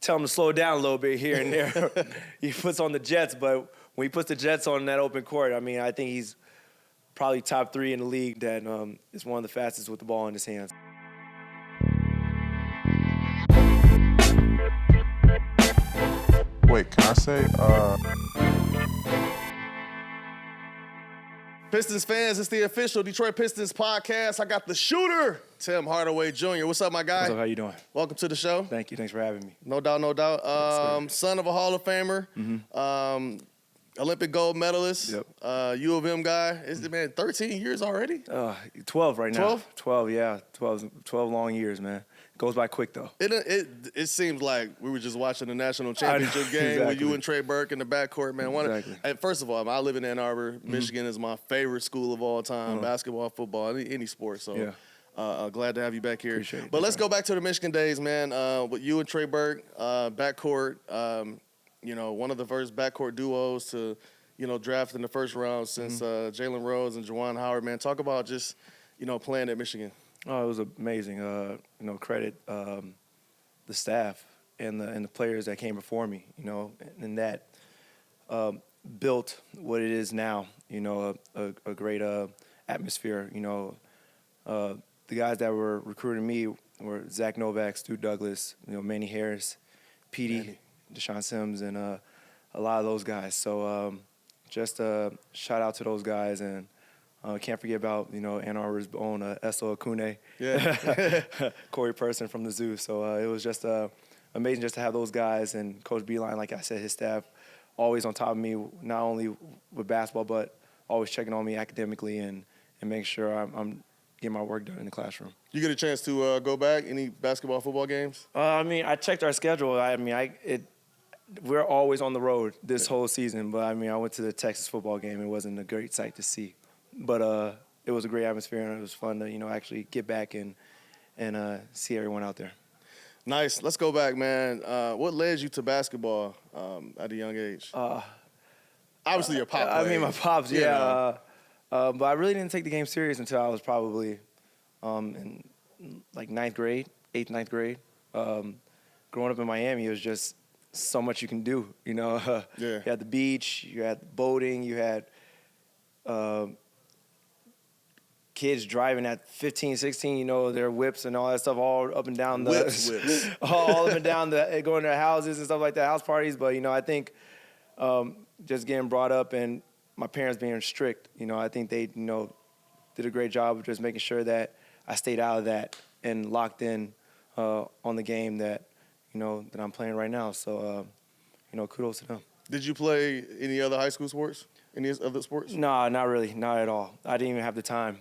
tell him to slow down a little bit here and there. He puts on the Jets, but when he puts the Jets on that open court, I mean, I think he's probably top 3 in the league that is one of the fastest with the ball in his hands. Wait, can I say? Pistons fans, it's the official Detroit Pistons Podcast. I got the shooter, Tim Hardaway Jr. What's up, my guy? What's up? How you doing? Welcome to the show. Thank you. Thanks for having me. No doubt, no doubt. Son of a Hall of Famer, Olympic gold medalist, U of M guy. Is it, man, 13 years already? 12 right now. 12? 12, yeah. 12 long years, man. Goes by quick, though. It seems like we were just watching the national championship game with you and Trey Burke in the backcourt, man. First of all, I live in Ann Arbor. Michigan is my favorite school of all time, basketball, football, any sport. So glad to have you back here. Appreciate it. But let's go back to the Michigan days, man. With you and Trey Burke, backcourt, one of the first backcourt duos to, draft in the first round since Jalen Rose and Juwan Howard, man. Talk about just, playing at Michigan. Oh, it was amazing. Credit the staff and the players that came before me, and that built what it is now, a great atmosphere. The guys that were recruiting me were Zach Novak, Stu Douglas, Manny Harris, Petey, Deshaun Sims, and a lot of those guys. So just a shout out to those guys, and can't forget about, Ann Arbor's own 𝗙𝗢𝗟𝗟𝗢𝗪, Corey Person from the Zoo. So it was just amazing just to have those guys, and Coach Beilein, like I said, his staff always on top of me, not only with basketball, but always checking on me academically and making sure I'm getting my work done in the classroom. You get a chance to go back? Any basketball, football games? I checked our schedule. We're always on the road this whole season, but I went to the Texas football game. It wasn't a great sight to see. But it was a great atmosphere, and it was fun to, actually get back and see everyone out there. Nice. Let's go back, man. What led you to basketball at a young age? Obviously, your pop played. My pops, yeah. But I really didn't take the game serious until I was probably in like 9th grade, 8th, 9th grade. Growing up in Miami, it was just so much you can do, You had the beach, you had boating, you had kids driving at 15, 16, their whips and all that stuff all up and down the whips. all up and down going to houses and stuff like that, house parties. But I think just getting brought up and my parents being strict, I think they did a great job of just making sure that I stayed out of that and locked in on the game that that I'm playing right now. So kudos to them. Did you play any other high school sports? Any other sports? No, not really, not at all. I didn't even have the time.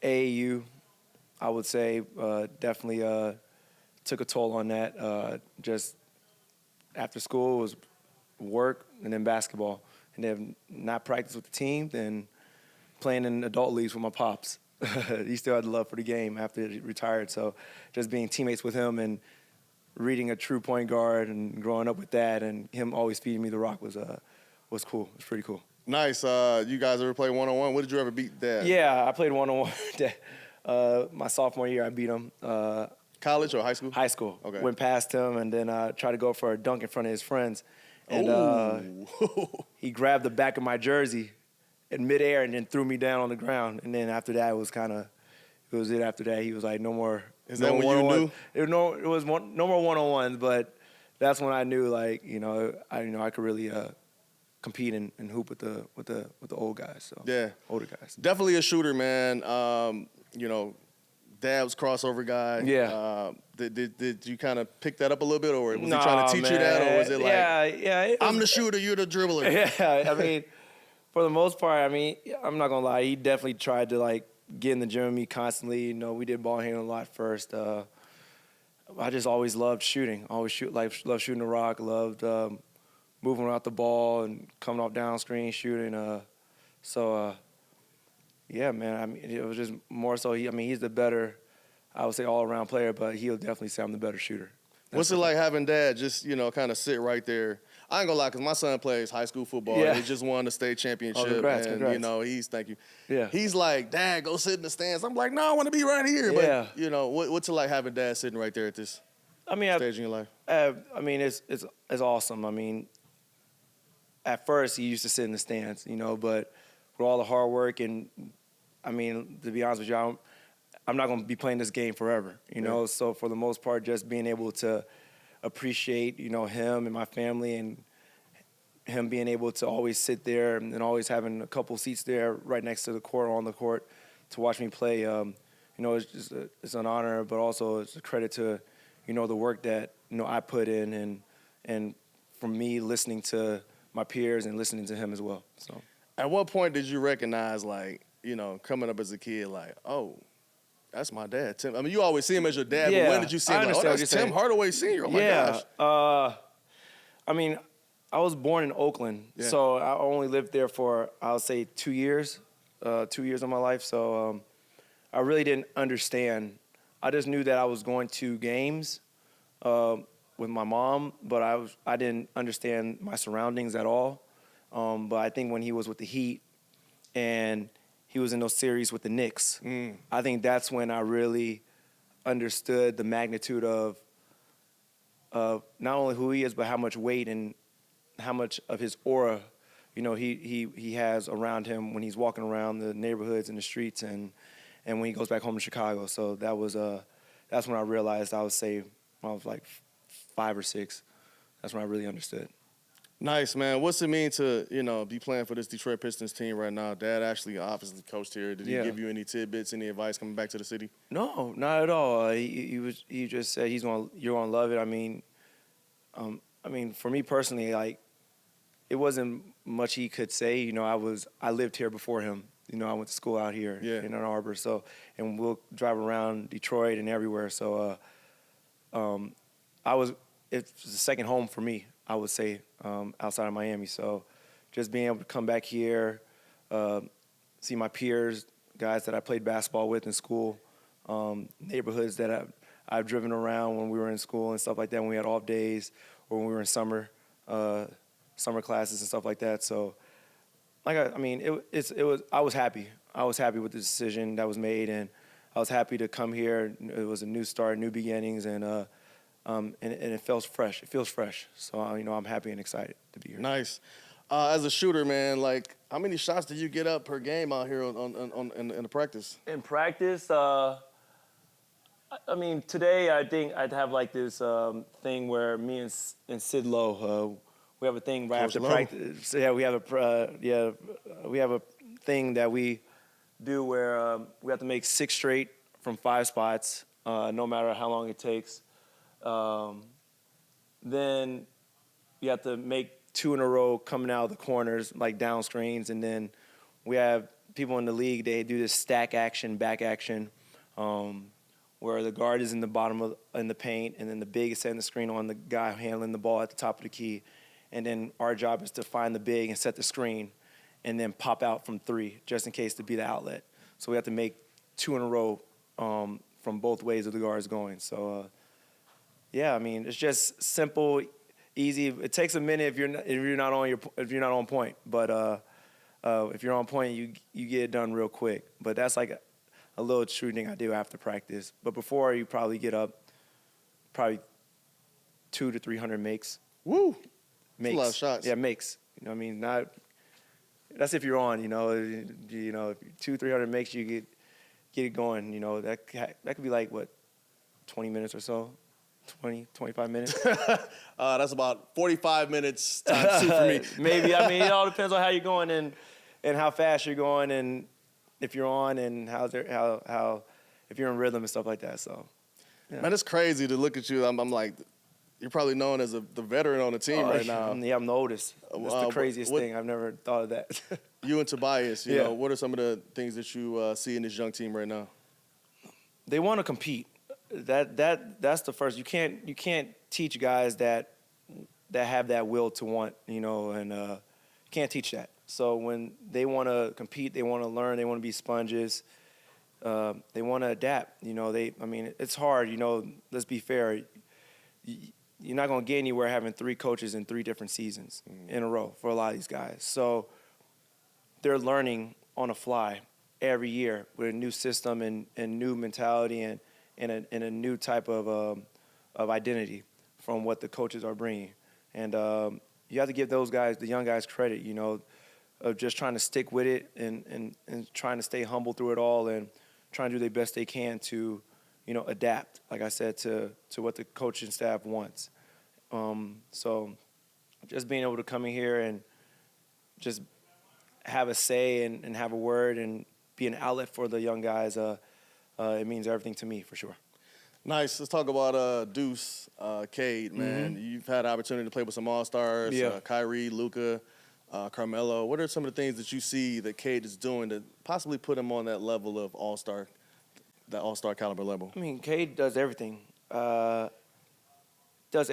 AAU, I would say, definitely took a toll on that. Just after school was work and then basketball. And then not practice with the team, then playing in adult leagues with my pops. He still had the love for the game after he retired. So just being teammates with him and reading a true point guard and growing up with that and him always feeding me the rock was cool. It was pretty cool. Nice. You guys ever play one-on-one? What did you ever beat Dad? Yeah, I played one-on-one. My sophomore year, I beat him. College or high school? High school. Okay. Went past him and then tried to go for a dunk in front of his friends. And he grabbed the back of my jersey in midair and then threw me down on the ground. And then after that, it was it after that. He was like, no more. Is that when you knew? It was no more one-on-ones, but that's when I knew, like, I could really compete and hoop with the old guys. So yeah, older guys. Definitely a shooter, man. Dad was crossover guy. Yeah. Did you kind of pick that up a little bit, or was he trying to teach you that, or was it like, I'm the shooter, you're the dribbler? Yeah, for the most part, I'm not gonna lie, he definitely tried to like get in the gym with me constantly. We did ball handling a lot first. I just always loved shooting. Loved shooting the rock. Loved moving around the ball and coming off down screen shooting. Yeah, man. It was just more so. He's the better, I would say, all-around player, but he'll definitely say I'm the better shooter. What's it like having Dad just, kind of sit right there? I ain't gonna lie, because my son plays high school football. Yeah. And he just won the state championship. Congrats. Thank you. Yeah. He's like, Dad, go sit in the stands. I'm like, no, I want to be right here. Yeah. But, what's it like having Dad sitting right there at this? I mean, stage in your life? I mean, it's awesome. I mean, at first he used to sit in the stands, but with all the hard work and, I mean, to be honest with you, I'm not going to be playing this game forever, Yeah. So for the most part, just being able to appreciate, him and my family and him being able to always sit there and always having a couple seats there right next to the court or on the court to watch me play, it's just it's an honor, but also it's a credit to, the work that, I put in and from me listening to my peers and listening to him as well. So, at what point did you recognize, like, coming up as a kid, like, oh, that's my dad, Tim? I mean, you always see him as your dad, but when did you see him? Like, oh, that's Tim Hardaway Sr. Oh, my gosh. I mean, I was born in Oakland, so I only lived there for, I'll say, 2 years, 2 years of my life. So I really didn't understand. I just knew that I was going to games with my mom, but I didn't understand my surroundings at all. But I think when he was with the Heat and he was in those series with the Knicks, I think that's when I really understood the magnitude of not only who he is, but how much weight and how much of his aura, he has around him when he's walking around the neighborhoods and the streets and when he goes back home to Chicago. So that's when I realized, I would say, when I was like 5 or 6. That's when I really understood. Nice, man. What's it mean to, be playing for this Detroit Pistons team right now? Dad actually obviously coached here. Did he give you any tidbits, any advice coming back to the city? No, not at all. He just said you're gonna love it. I mean, for me personally, like, it wasn't much he could say. I lived here before him. I went to school out here in Ann Arbor. So, and we'll drive around Detroit and everywhere. So, it's the second home for me, I would say, outside of Miami. So just being able to come back here, see my peers, guys that I played basketball with in school, neighborhoods that I've driven around when we were in school and stuff like that, when we had off days or when we were in summer classes and stuff like that. So, I was happy. I was happy with the decision that was made, and I was happy to come here. It was a new start, new beginnings, and it feels fresh. It feels fresh. So, I'm happy and excited to be here. Nice. As a shooter, man, like, how many shots do you get up per game out here in the practice? In practice, today I think I'd have like this thing where me and 𝗙𝗙𝗟𝗟𝗪, we have a thing right after practice. So, we have a thing that we do where we have to make 6 straight from 5 spots, no matter how long it takes. Then you have to make 2 in a row coming out of the corners, like down screens. And then we have people in the league, they do this stack action, back action, where the guard is in the bottom in the paint, and then the big is setting the screen on the guy handling the ball at the top of the key. And then our job is to find the big and set the screen and then pop out from 3, just in case to be the outlet. So we have to make 2 in a row from both ways of the guards going. So, it's just simple, easy. It takes a minute if you're not on point. But if you're on point, you get it done real quick. But that's like a little shooting I do after practice. But before, you probably get up probably 200 to 300 makes. Woo! Makes. That's a lot of shots. Yeah, makes. Not. That's if you're on. If 200-300 makes, you get it going. That could be like 20 minutes or so. 20, 25 minutes. That's about 45 minutes times 2 for me. Maybe. It all depends on how you're going and how fast you're going and if you're on and how if you're in rhythm and stuff like that. So, yeah. Man, it's crazy to look at you. I'm like, you're probably known as the veteran on the team right now. Yeah, I'm the oldest. That's the craziest thing. I've never thought of that. You and 𝗙𝗢𝗟𝗪𝗪, you know, what are some of the things that you see in this young team right now? They want to compete. That's the first. You can't teach guys that have that will to want, and you can't teach that. So when they want to compete, they want to learn, they want to be sponges, they want to adapt. It's hard. Let's be fair. You're not going to get anywhere having 3 coaches in 3 different seasons in a row for a lot of these guys. So they're learning on the fly every year with a new system and new mentality and a new type of identity from what the coaches are bringing. And you have to give those guys, the young guys, credit, you know, of just trying to stick with it and trying to stay humble through it all and trying to do the best they can to, you know, adapt, like I said, to what the coaching staff wants. So just being able to come in here and just have a say and have a word and be an outlet for the young guys, it means everything to me for sure. Nice. Let's talk about Deuce, Cade, man. You've had the opportunity to play with some All-Stars, Kyrie, Luka, Carmelo. What are some of the things that you see that Cade is doing to possibly put him on that level of All-Star, that All-Star caliber level? I mean, Cade does everything. But I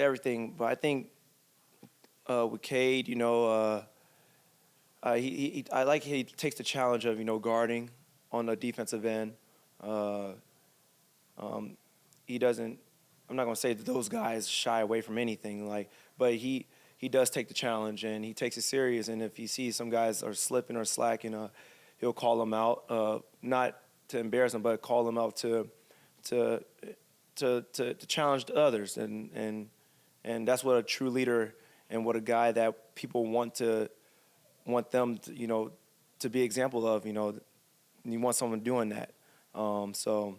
think with Cade, you know, I like he takes the challenge of, you know, guarding on the defensive end. He doesn't. I'm not gonna say that those guys shy away from anything, but he does take the challenge and he takes it serious. And if he sees some guys are slipping or slacking, he'll call them out, not to embarrass them, but call them out to challenge the others. And that's what a true leader and what a guy that people want them to, you know, to be an example of. You know, you want someone doing that. So.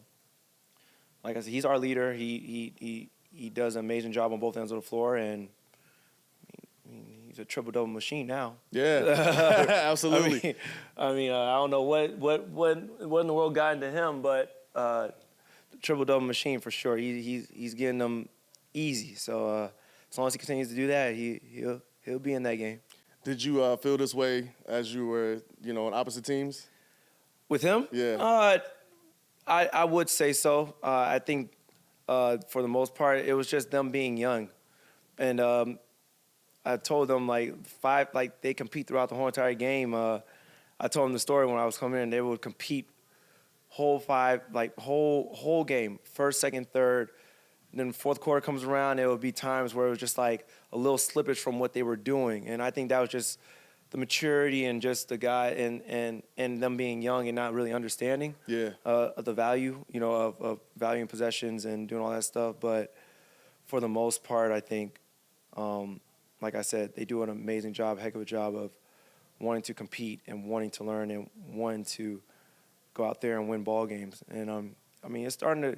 Like I said, he's our leader. He does an amazing job on both ends of the floor, and I mean, he's a triple-double machine now. Yeah, absolutely. I don't know what in the world got into him, but the triple-double machine for sure. He's getting them easy. So as long as he continues to do that, he'll be in that game. Did you feel this way as you were, you know, on opposite teams? With him? Yeah. I would say so. I think for the most part, it was just them being young. And I told them, they compete throughout the whole entire game. I told them the story when I was coming in. They would compete whole game, first, second, third. And then fourth quarter comes around, there would be times where it was just like a little slippage from what they were doing. And I think that was just the maturity and just the guy and them being young and not really understanding of the value, you know, of valuing possessions and doing all that stuff. But for the most part, I think, like I said, they do an amazing job, heck of a job of wanting to compete and wanting to learn and wanting to go out there and win ball games. And I mean, it's starting to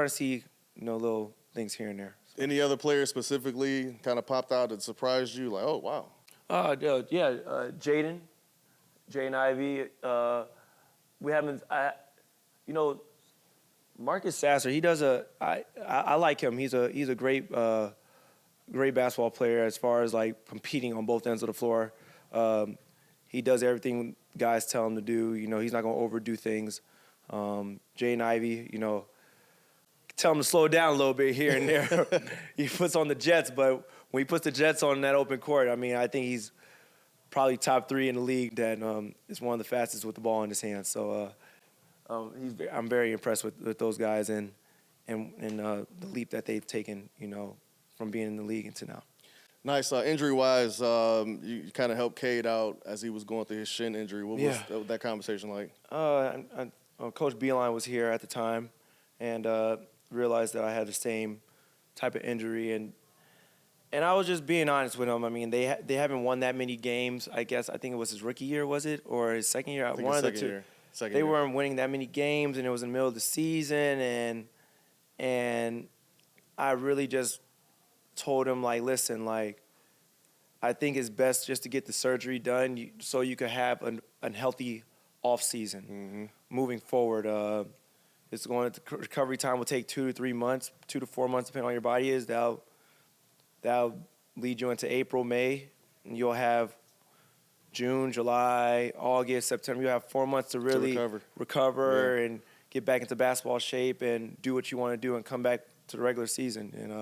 see, you know, little things here and there. Any other players specifically kind of popped out that surprised you? Like, oh wow. Jaden Ivey. We haven't, you know, Marcus Sasser. He does I like him. He's a great basketball player as far as like competing on both ends of the floor. He does everything guys tell him to do. You know, he's not gonna overdo things. Jaden Ivey, you know, tell him to slow down a little bit here and there. He puts on the Jets, but when he puts the Jets on that open court, I mean, I think he's probably top 3 in the league that is one of the fastest with the ball in his hands. So I'm very impressed with those guys and the leap that they've taken, you know, from being in the league into now. Nice. Injury-wise, you kind of helped Cade out as he was going through his shin injury. What was that conversation like? Coach Beilein was here at the time and realized that I had the same type of injury and I was just being honest with him. I mean, they haven't won that many games. I think it was his rookie year, was it, or his second year? One of the two. They weren't winning that many games, and it was in the middle of the season. And I really just told him, like, listen, like, I think it's best just to get the surgery done so you could have a healthy off season moving forward. It's going to recovery time will take 2 to 3 months, 2 to 4 months, depending on your body is. That'll lead you into April, May, and you'll have June, July, August, September. You'll have 4 months to really recover and get back into basketball shape and do what you want to do and come back to the regular season. And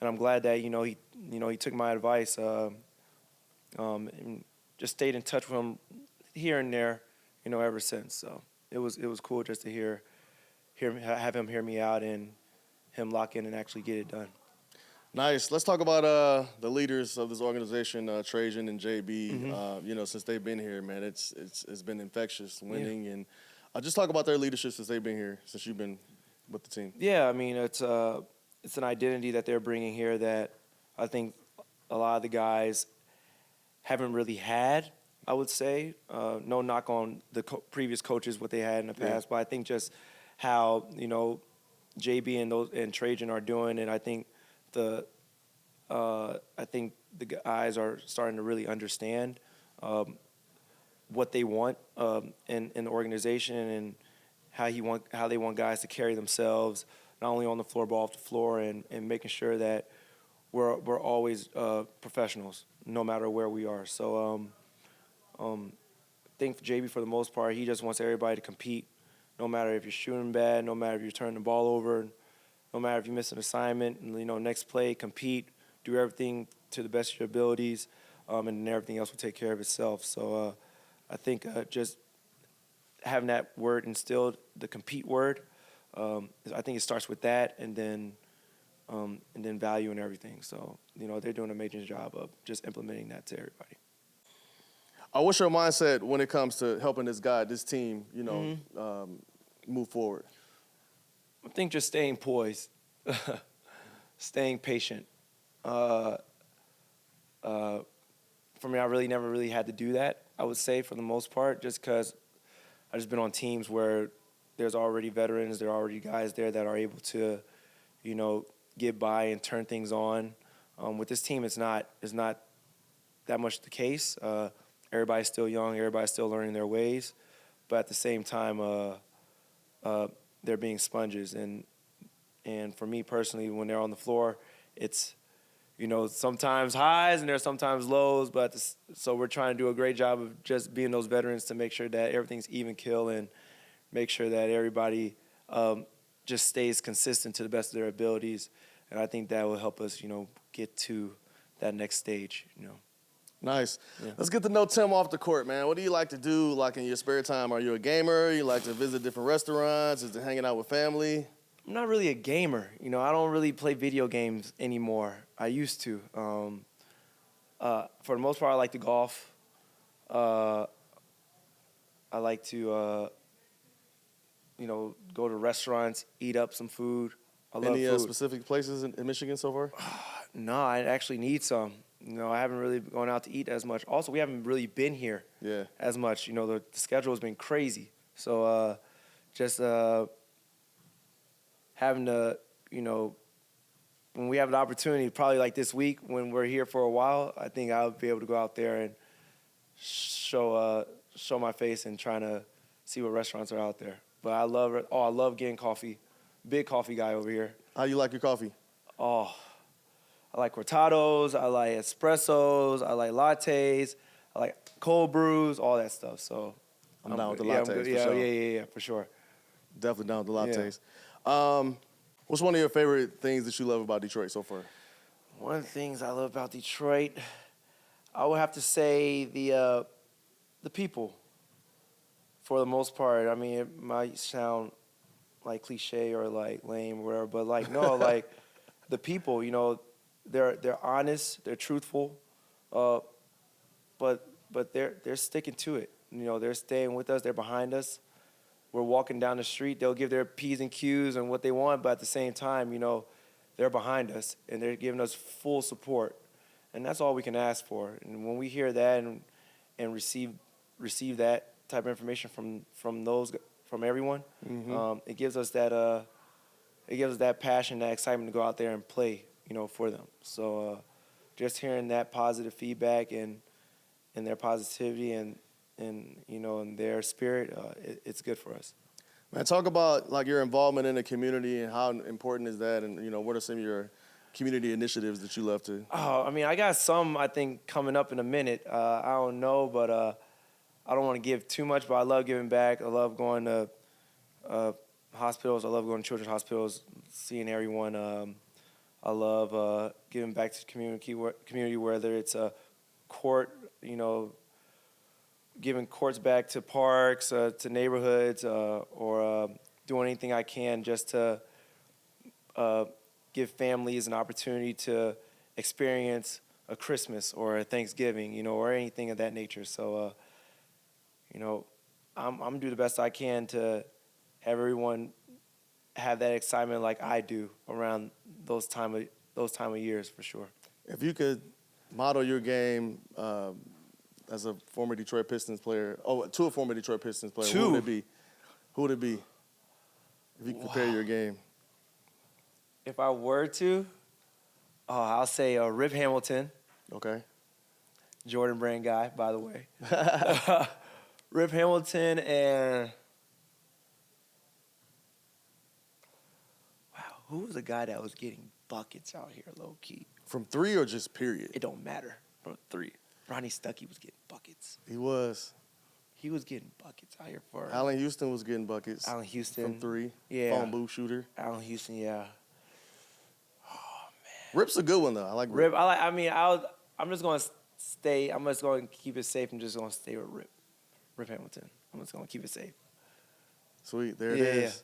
I'm glad that he took my advice and just stayed in touch with him here and there, you know, ever since. So it was cool just to have him hear me out and him lock in and actually get it done. Nice. Let's talk about the leaders of this organization, Trajan and JB. You know, since they've been here, man, it's been infectious, winning, and just talk about their leadership since they've been here, since you've been with the team. Yeah, I mean, it's it's an identity that they're bringing here that I think a lot of the guys haven't really had, I would say. No knock on the previous coaches, what they had in the past, but I think just how, JB and Trajan are doing, and I think the guys are starting to really understand what they want in the organization and how they want guys to carry themselves, not only on the floor but off the floor, and making sure that we're always professionals, no matter where we are. So I think for JB, for the most part, he just wants everybody to compete, no matter if you're shooting bad, no matter if you're turning the ball over, no matter if you miss an assignment. And, next play, compete, do everything to the best of your abilities, and then everything else will take care of itself. So I think just having that word instilled, the compete word, I think it starts with that, and then value and everything. So, they're doing an amazing job of just implementing that to everybody. What's your mindset when it comes to helping this team, move forward? I think just staying poised, staying patient. For me, I really never really had to do that, I would say, for the most part, just because I've just been on teams where there's already veterans, there are already guys there that are able to, get by and turn things on. With this team, it's not that much the case. Everybody's still young, everybody's still learning their ways, but at the same time, they're being sponges. And for me personally, when they're on the floor, it's, sometimes highs and there's sometimes lows, so we're trying to do a great job of just being those veterans to make sure that everything's even kill and make sure that everybody just stays consistent to the best of their abilities. And I think that will help us, get to that next stage, Nice. Yeah. Let's get to know Tim off the court, man. What do you like to do, like, in your spare time? Are you a gamer? You like to visit different restaurants? Is it hanging out with family? I'm not really a gamer. I don't really play video games anymore. I used to. For the most part, I like to golf. I like to, go to restaurants, eat up some food. I love Any food. specific places in Michigan so far? No, I actually need some. I haven't really gone out to eat as much. Also, we haven't really been here as much. The schedule has been crazy. So just having to, when we have an opportunity, probably like this week when we're here for a while, I think I'll be able to go out there and show my face and trying to see what restaurants are out there. But I love getting coffee. Big coffee guy over here. How you like your coffee? Oh, I like cortados, I like espressos, I like lattes, I like cold brews, all that stuff. So I'm down with the lattes, for sure. Yeah, for sure. Definitely down with the lattes. Yeah. What's one of your favorite things that you love about Detroit so far? One of the things I love about Detroit, I would have to say the people, for the most part. I mean, it might sound like cliche or like lame or whatever, but like the people, they're honest, they're truthful, but they're sticking to it. They're staying with us, they're behind us. We're walking down the street, they'll give their P's and Q's and what they want, but at the same time, they're behind us and they're giving us full support. And that's all we can ask for. And when we hear that and receive that type of information from everyone, it gives us that passion, that excitement to go out there and play, for them. So just hearing that positive feedback and their positivity and their spirit, it's good for us. Man, talk about like your involvement in the community and how important is that, and what are some of your community initiatives that you love to? Oh, I mean, I got some, I think, coming up in a minute. I don't know, but I don't want to give too much, but I love giving back. I love going to hospitals. I love going to children's hospitals, seeing everyone. I love giving back to the community, whether it's a court, giving courts back to parks, to neighborhoods, or doing anything I can just to give families an opportunity to experience a Christmas or a Thanksgiving, or anything of that nature. So, I'm going to do the best I can to have everyone have that excitement like I do around those time of years for sure. If you could model your game as a former Detroit Pistons player, to a former Detroit Pistons player, who would it be? Who would it be? If you compare your game. If I were to, I'll say Rip Hamilton. Okay. Jordan Brand guy, by the way. Rip Hamilton and who was the guy that was getting buckets out here, low key? From three or just period? It don't matter. From three. Ronnie Stuckey was getting buckets. He was. He was getting buckets out here for. Allen Houston was getting buckets. Allen Houston from three. Yeah. Phone booth shooter. Allen Houston, yeah. Rip's a good one though. I like Rip. I'm just gonna stay. I'm just gonna keep it safe. I'm just gonna stay with Rip. Rip Hamilton. I'm just gonna keep it safe. Sweet. There it is. Yeah.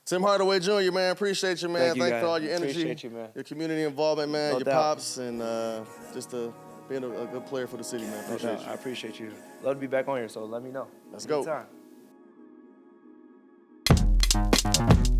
Tim Hardaway Jr., man, appreciate you, man. Thanks for all your energy, appreciate you, man. Your community involvement, man, No your doubt. pops, and just being a good player for the city, man. Appreciate you. I appreciate you. Love to be back on here, so let me know. Let's go. Anytime.